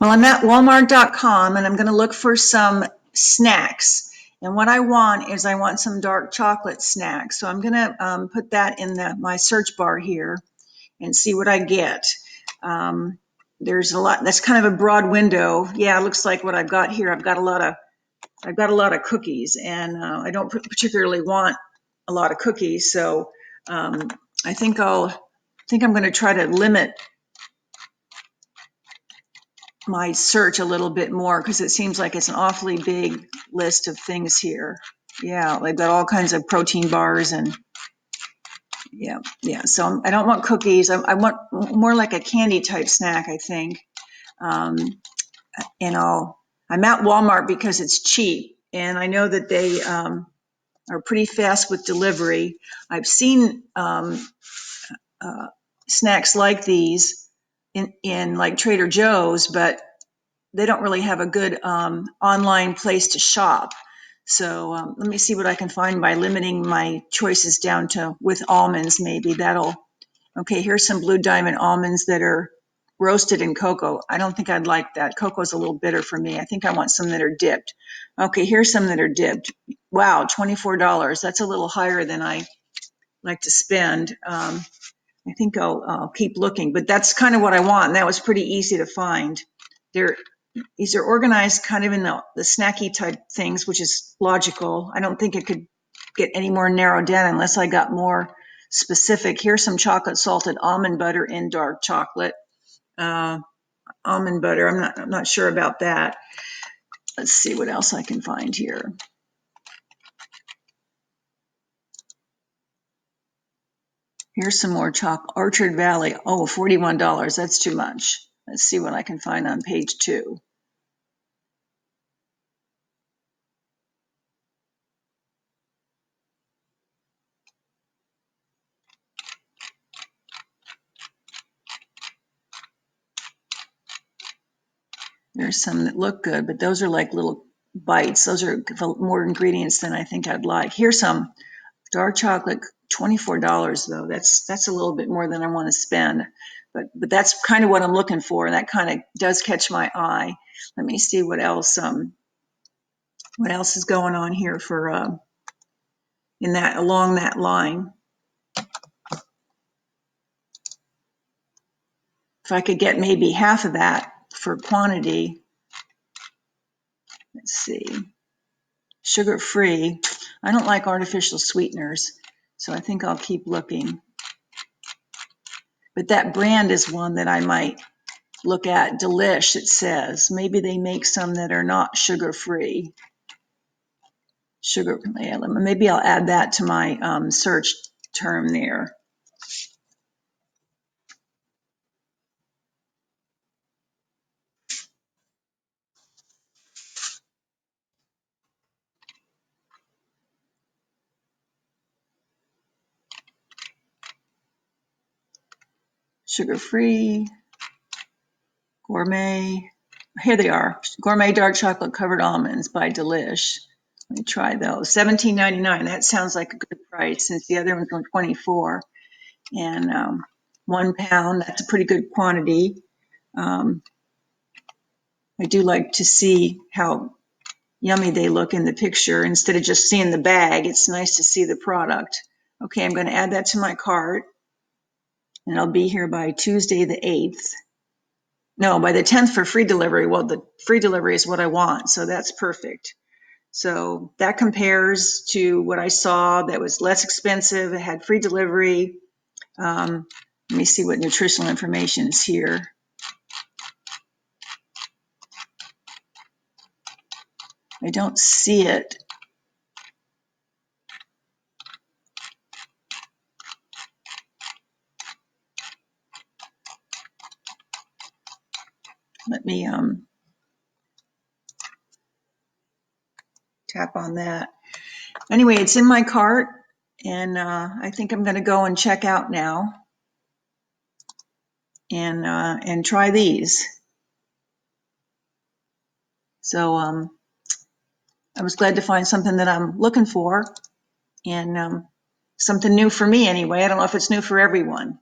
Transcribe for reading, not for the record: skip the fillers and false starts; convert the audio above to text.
Well, I'm at walmart.com and I'm going to look for some snacks. And what I want is I want some dark chocolate snacks. So I'm going to put that in my search bar here and see what I get. Um, there's a lot. That's kind of a broad window. Yeah, it looks like what I've got here. I've got a lot of cookies, and I don't particularly want a lot of cookies. So um, I think I'm going to try to limit my search a little bit more because it seems like it's an awfully big list of things here. Yeah, they've got all kinds of protein bars and yeah. So I don't want cookies. I want more like a candy type snack, I think. Um, and I'm at Walmart because it's cheap, and I know that they are pretty fast with delivery. I've seen uh, snacks like these in like Trader Joe's, but they don't really have a good online place to shop. So let me see what I can find by limiting my choices down to with almonds. Maybe that'll, okay, here's some Blue Diamond almonds that are roasted in cocoa. I don't think I'd like that. Cocoa's a little bitter for me. I think I want some that are dipped. Okay, here's some that are dipped. Wow, $24. That's a little higher than I like to spend. I think I'll keep looking, but that's kind of what I want. And that was pretty easy to find. They're These are organized kind of in the snacky type things, which is logical. I don't think it could get any more narrowed down unless I got more specific. Here's some chocolate salted almond butter in dark chocolate. Uh, Almond butter, I'm not sure about that. Let's see what else I can find here. Here's some more chocolate. Orchard Valley. Oh, $41. That's too much. Let's see what I can find on page 2. There's some that look good, but those are like little bites. Those are more ingredients than I think I'd like. Here's some dark chocolate, $24 though. That's a little bit more than I want to spend, but that's kind of what I'm looking for, and that kind of does catch my eye. Let me see what else is going on here for in that along that line. If I could get maybe half of that for quantity. Let's see. Sugar free. I don't like artificial sweeteners, so I think I'll keep looking. But that brand is one that I might look at. Delish, it says. Maybe they make some that are not sugar free. Maybe I'll add that to my search term there. Sugar free, gourmet. Here they are. Gourmet dark chocolate covered almonds by Delish. Let me try those. $17.99. That sounds like a good price since the other ones were $24. And 1 pound, that's a pretty good quantity. Um, I do like to see how yummy they look in the picture. Instead of just seeing the bag, it's nice to see the product. Okay, I'm going to add that to my cart, and I'll be here by Tuesday the 8th. No, by the 10th for free delivery. Well, the free delivery is what I want, so that's perfect. So that compares to what I saw that was less expensive. It had free delivery. Let me see what nutritional information is here. I don't see it. Let me tap on that. Anyway, it's in my cart, and I think I'm going to go and check out now and try these. So I was glad to find something that I'm looking for, and something new for me anyway. I don't know if it's new for everyone.